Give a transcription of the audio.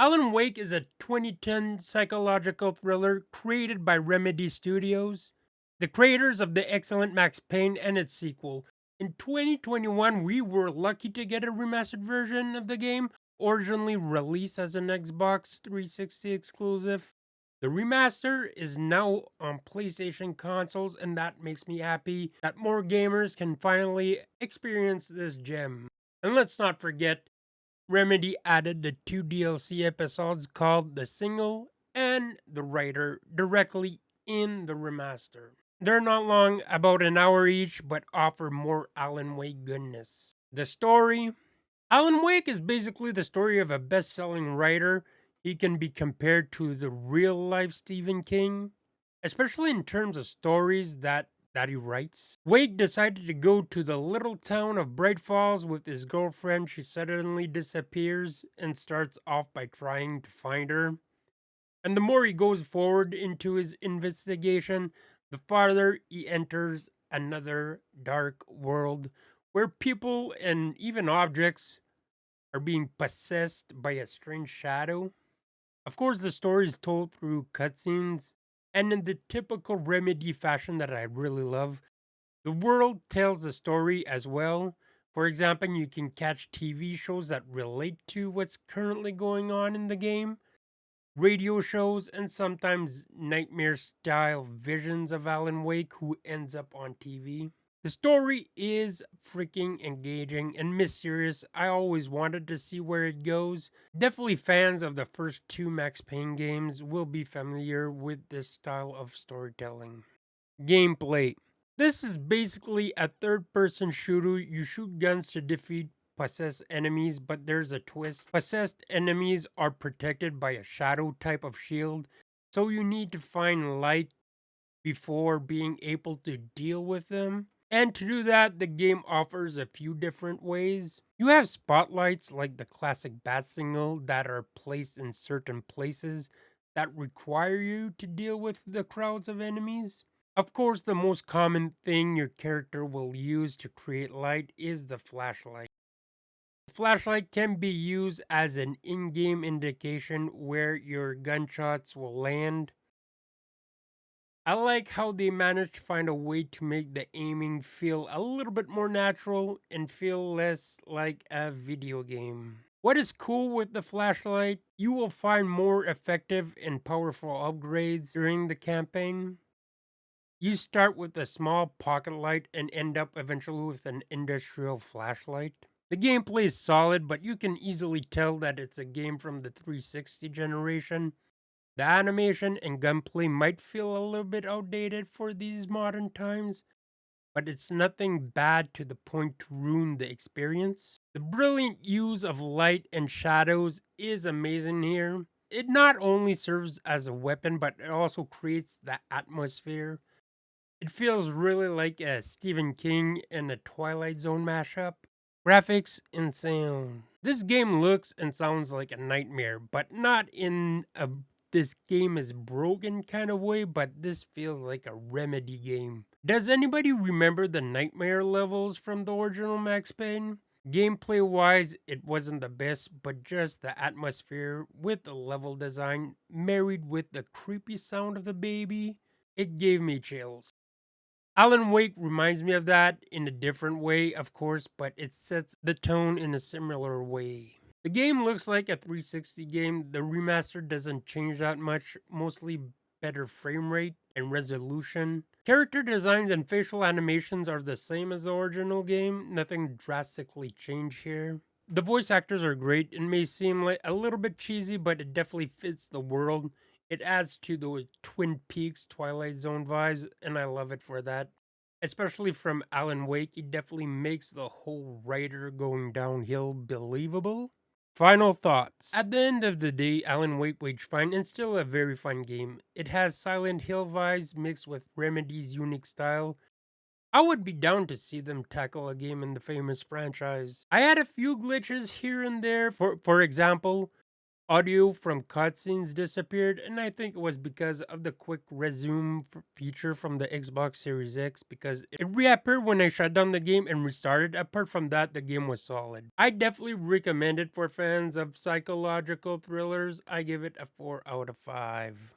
Alan Wake is a 2010 psychological thriller created by Remedy Studios, the creators of the excellent Max Payne and its sequel. In 2021, we were lucky to get a remastered version of the game, originally released as an Xbox 360 exclusive. The remaster is now on PlayStation consoles, and that makes me happy that more gamers can finally experience this gem. And let's not forget, Remedy added the two DLC episodes called The Single and The Writer directly in the remaster. They're not long, about an hour each, but offer more Alan Wake goodness. The story: Alan Wake is basically the story of a best selling writer. He can be compared to the real life Stephen King, especially in terms of stories that he writes. Wake decided to go to the little town of Bright Falls with his girlfriend. She suddenly disappears and starts off by trying to find her. And the more he goes forward into his investigation, the farther he enters another dark world where people and even objects are being possessed by a strange shadow. Of course, the story is told through cutscenes and in the typical Remedy fashion that I really love. The world tells a story as well. For example, you can catch TV shows that relate to what's currently going on in the game, radio shows, and sometimes nightmare style visions of Alan Wake who ends up on TV. The story is freaking engaging and mysterious. I always wanted to see where it goes. Definitely fans of the first two Max Payne games will be familiar with this style of storytelling. Gameplay: this is basically a third person shooter. You shoot guns to defeat possessed enemies, but there's a twist. Possessed enemies are protected by a shadow type of shield, so you need to find light before being able to deal with them. And to do that, the game offers a few different ways. You have spotlights like the classic bat signal that are placed in certain places that require you to deal with the crowds of enemies. Of course, the most common thing your character will use to create light is the flashlight. The flashlight can be used as an in game indication where your gunshots will land. I like how they managed to find a way to make the aiming feel a little bit more natural and feel less like a video game. What is cool with the flashlight? You will find more effective and powerful upgrades during the campaign. You start with a small pocket light and end up eventually with an industrial flashlight. The gameplay is solid, but you can easily tell that it's a game from the 360 generation. The animation and gunplay might feel a little bit outdated for these modern times, but it's nothing bad to the point to ruin the experience. The brilliant use of light and shadows is amazing here. It not only serves as a weapon, but it also creates the atmosphere. It feels really like a Stephen King and a Twilight Zone mashup. Graphics and sound: this game looks and sounds like a nightmare, but not in a this game is broken kind of way, but this feels like a Remedy game. Does anybody remember the nightmare levels from the original Max Payne? Gameplay wise, it wasn't the best, but just the atmosphere with the level design married with the creepy sound of the baby, it gave me chills. Alan Wake reminds me of that in a different way, of course, but it sets the tone in a similar way. The game looks like a 360 game. The remaster doesn't change that much, mostly better frame rate and resolution. Character designs and facial animations are the same as the original game, nothing drastically changed here. The voice actors are great. It may seem like a little bit cheesy, but it definitely fits the world. It adds to the Twin Peaks Twilight Zone vibes, and I love it for that. Especially from Alan Wake, it definitely makes the whole writer going downhill believable. Final thoughts. At the end of the day, Alan Wake was fine and still a very fun game. It has Silent Hill vibes mixed with Remedy's unique style. I would be down to see them tackle a game in the famous franchise. I had a few glitches here and there. For example, Audio from cutscenes disappeared, and I think it was because of the quick resume feature from the Xbox Series X, because it reappeared when I shut down the game and restarted. Apart from that, the game was solid. I definitely recommend it for fans of psychological thrillers. I give it a 4 out of 5.